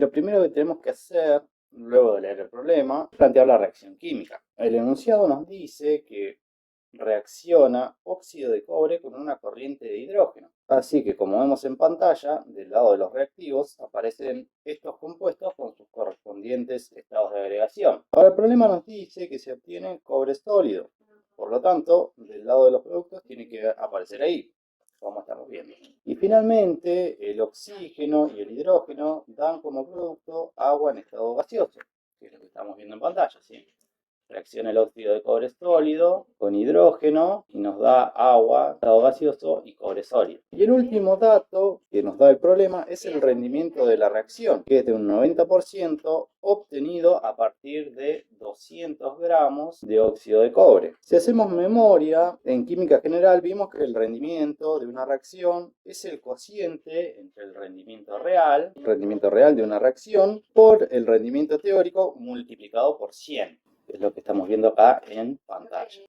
Y lo primero que tenemos que hacer, luego de leer el problema, es plantear la reacción química. El enunciado nos dice que reacciona óxido de cobre con una corriente de hidrógeno. Así que, como vemos en pantalla, del lado de los reactivos aparecen estos compuestos con sus correspondientes estados de agregación. Ahora el problema nos dice que se obtiene cobre sólido. Por lo tanto, del lado de los productos tiene que aparecer ahí, como estamos viendo. Y finalmente, el oxígeno y el hidrógeno dan como producto agua en estado gaseoso, que es lo que estamos viendo en pantalla, ¿sí? Reacciona el óxido de cobre sólido con hidrógeno y nos da agua, estado gaseoso y cobre sólido. Y el último dato que nos da el problema es el rendimiento de la reacción, que es de un 90% obtenido a partir de 200 gramos de óxido de cobre. Si hacemos memoria, en química general vimos que el rendimiento de una reacción es el cociente entre el rendimiento real de una reacción, por el rendimiento teórico multiplicado por 100. Es lo que estamos viendo acá en pantalla.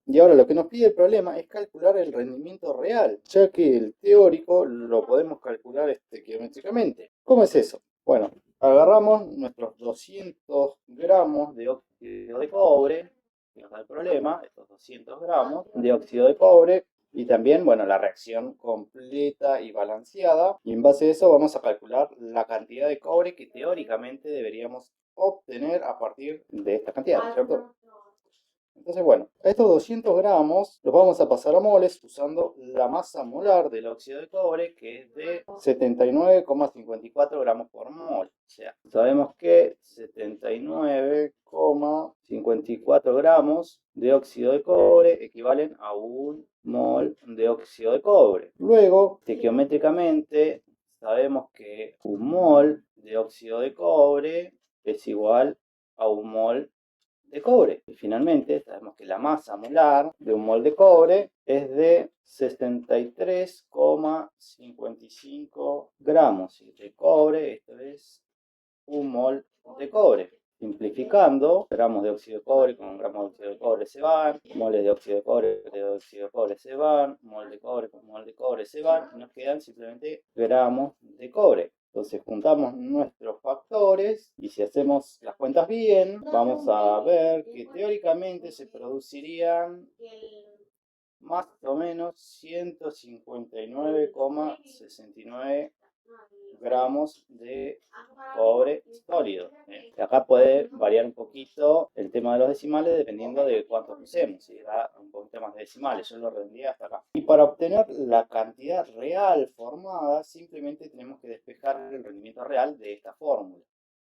Y ahora lo que nos pide el problema es calcular el rendimiento real, ya que el teórico lo podemos calcular geométricamente. ¿Cómo es eso? Bueno, agarramos nuestros 200 gramos de óxido de cobre, que nos da el problema, estos 200 gramos de óxido de cobre, y también, bueno, la reacción completa y balanceada. Y en base a eso vamos a calcular la cantidad de cobre que teóricamente deberíamos obtener a partir de esta cantidad, ¿cierto? Entonces, bueno, estos 200 gramos los vamos a pasar a moles usando la masa molar del óxido de cobre, que es de 79,54 gramos por mol. O sea, sabemos que 79,54 gramos de óxido de cobre equivalen a 1 mol de óxido de cobre. Luego, geométricamente, sabemos que 1 mol de óxido de cobre es igual a 1 mol de cobre. Y finalmente sabemos que la masa molar de 1 mol de cobre es de 63,55 gramos de cobre. Esto es 1 mol de cobre. Simplificando, gramos de óxido de cobre con gramos de óxido de cobre se van, moles de óxido de cobre se van, mol de cobre con mol de cobre se van, y nos quedan simplemente gramos de cobre. Entonces juntamos nuestros factores y si hacemos las cuentas bien, vamos a ver que teóricamente se producirían más o menos 159,69 gramos de cobre sólido. Acá puede variar un poquito el tema de los decimales dependiendo de cuántos usemos. Si da un poquito más de decimales, yo lo rendí hasta acá. Y para obtener la cantidad real formada, simplemente tenemos que despejar el rendimiento real de esta fórmula.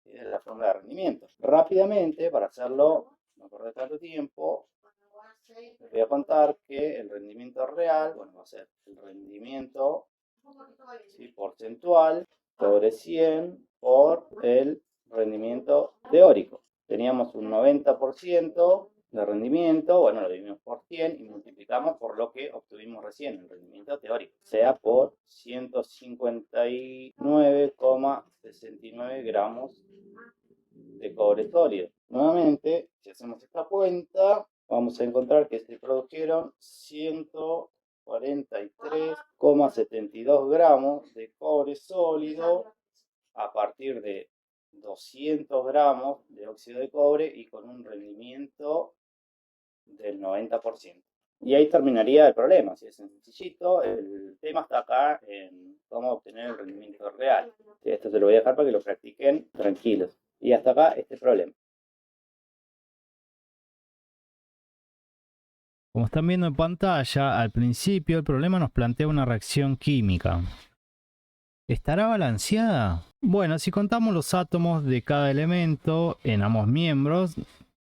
Es la fórmula de rendimiento. Rápidamente, para hacerlo, no perder tanto tiempo, les voy a contar que el rendimiento real, bueno, va a ser el rendimiento porcentual sobre 100 por el rendimiento teórico. Teníamos un 90% de rendimiento, bueno, lo dividimos por 100 y multiplicamos por lo que obtuvimos recién, el rendimiento teórico, sea por 159,69 gramos de cobre sólido. Nuevamente, si hacemos esta cuenta, vamos a encontrar que se produjeron 143,72 gramos de cobre sólido a partir de 200 gramos de óxido de cobre y con un rendimiento del 90%. Y ahí terminaría el problema, si es sencillito. El tema está acá en cómo obtener el rendimiento real. Esto se lo voy a dejar para que lo practiquen tranquilos. Y hasta acá este problema. Como están viendo en pantalla, al principio el problema nos plantea una reacción química. ¿Estará balanceada? Bueno, si contamos los átomos de cada elemento en ambos miembros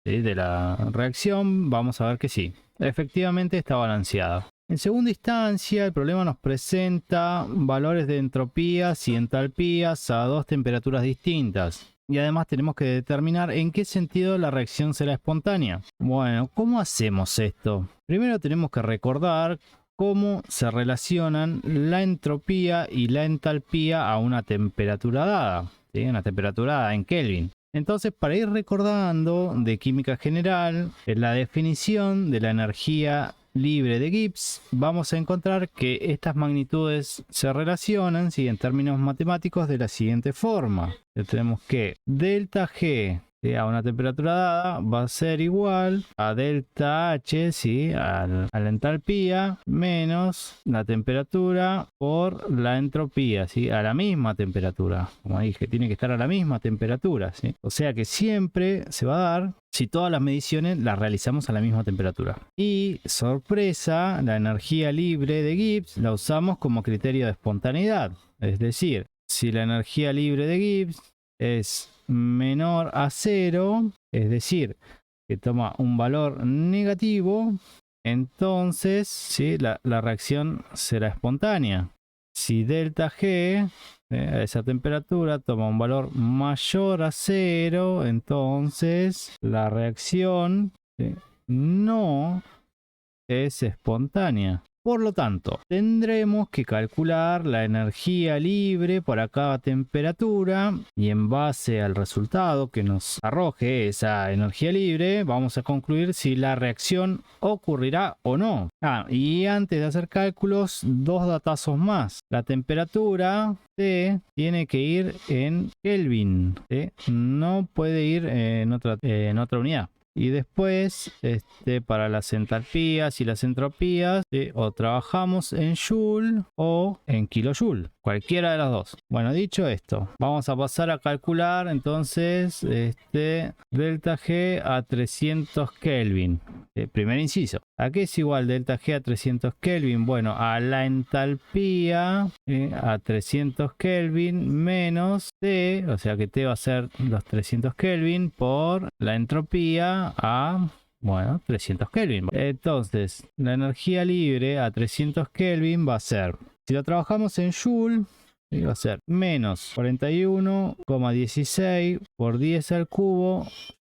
de la reacción, vamos a ver que sí, efectivamente está balanceada. En segunda instancia, el problema nos presenta valores de entropías y entalpías a dos temperaturas distintas. Y además tenemos que determinar en qué sentido la reacción será espontánea. Bueno, ¿cómo hacemos esto? Primero tenemos que recordar cómo se relacionan la entropía y la entalpía a una temperatura dada, ¿sí? Una temperatura dada en Kelvin. Entonces, para ir recordando de química general, la definición de la energía libre de Gibbs, vamos a encontrar que estas magnitudes se relacionan, ¿sí?, en términos matemáticos de la siguiente forma. Tenemos que delta G a una temperatura dada va a ser igual a delta H, ¿sí?, a la entalpía menos la temperatura por la entropía, ¿sí?, a la misma temperatura. Como dije, tiene que estar a la misma temperatura, ¿sí? O sea que siempre se va a dar si todas las mediciones las realizamos a la misma temperatura. Y, sorpresa, la energía libre de Gibbs la usamos como criterio de espontaneidad. Es decir, si la energía libre de Gibbs es menor a 0, es decir, que toma un valor negativo, entonces, ¿sí?, la reacción será espontánea. Si delta G a esa temperatura toma un valor mayor a 0, entonces la reacción, ¿sí?, no es espontánea. Por lo tanto, tendremos que calcular la energía libre para cada temperatura y en base al resultado que nos arroje esa energía libre, vamos a concluir si la reacción ocurrirá o no. Y antes de hacer cálculos, dos datazos más. La temperatura T tiene que ir en Kelvin, ¿sí? No puede ir en otra unidad. Y después, para las entalpías y las entropías, ¿sí?, o trabajamos en Joule o en kilojoule, cualquiera de las dos. Bueno, dicho esto, vamos a pasar a calcular entonces delta G a 300 Kelvin. Primer inciso. ¿A qué es igual delta G a 300 Kelvin? Bueno, a la entalpía a 300 Kelvin menos T, o sea que T va a ser los 300 Kelvin por la entropía a, bueno, 300 Kelvin. Entonces, la energía libre a 300 Kelvin va a ser, si lo trabajamos en Joule, va a ser menos 41,16 por 10 al cubo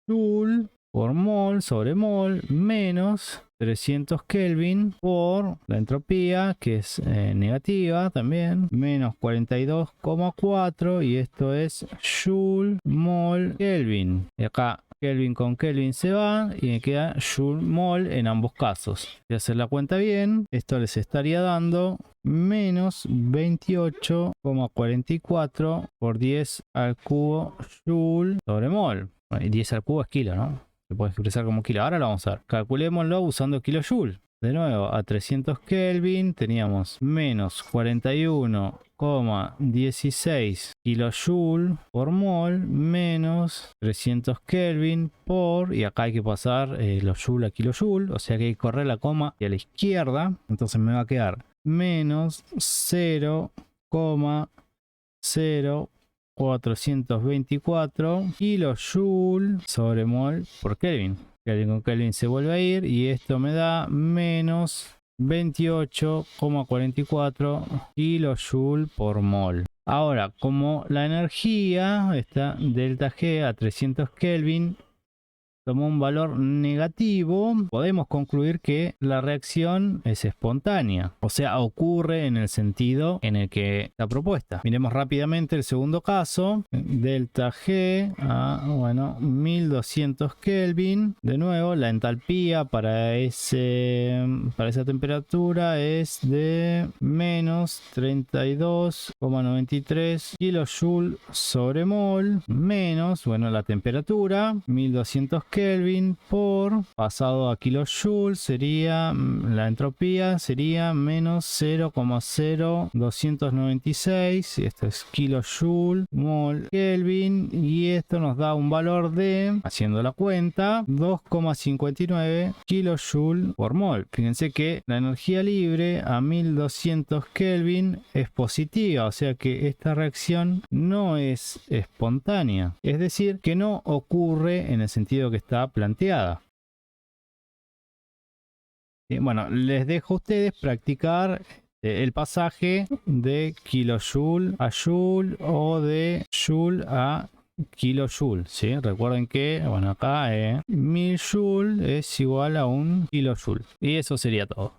Joule por mol sobre mol menos 300 Kelvin por la entropía, que es negativa también, menos 42,4, y esto es Joule mol Kelvin. Y acá Kelvin con Kelvin se va y me queda Joule mol en ambos casos. Si hacer la cuenta bien, esto les estaría dando menos 28,44 por 10 al cubo Joule sobre mol. Bueno, y 10 al cubo es kilo, ¿no? Se puede expresar como kilo. Ahora lo vamos a ver. Calculémoslo usando kilojoule. De nuevo, a 300 Kelvin teníamos menos 41,16 kilojoule por mol menos 300 Kelvin por, y acá hay que pasar los joule a kilojoule, o sea que hay que correr la coma y a la izquierda. Entonces me va a quedar menos 0,0424 kilojoule sobre mol por Kelvin. Kelvin con Kelvin se vuelve a ir y esto me da menos 28,44 kilojoule por mol. Ahora, como la energía está delta G a 300 Kelvin tomó un valor negativo, podemos concluir que la reacción es espontánea, o sea, ocurre en el sentido en el que está propuesta. Miremos rápidamente el segundo caso, delta G a, bueno, 1200 Kelvin. De nuevo, la entalpía para esa temperatura es de menos 32,93 kilojoule sobre mol menos, bueno, la temperatura 1200 Kelvin por, pasado a kilojoule, sería la entropía sería menos 0,0296, y esto es kilojoule mol Kelvin, y esto nos da un valor de, haciendo la cuenta, 2,59 kilojoule por mol. Fíjense que la energía libre a 1200 Kelvin es positiva, o sea que esta reacción no es espontánea, es decir, que no ocurre en el sentido que está planteada. Bueno, les dejo a ustedes practicar el pasaje de kilojoule a joule o de joule a kilojoule, ¿sí? Recuerden que, bueno, acá 1000 joule es igual a un kilojoule. Y eso sería todo.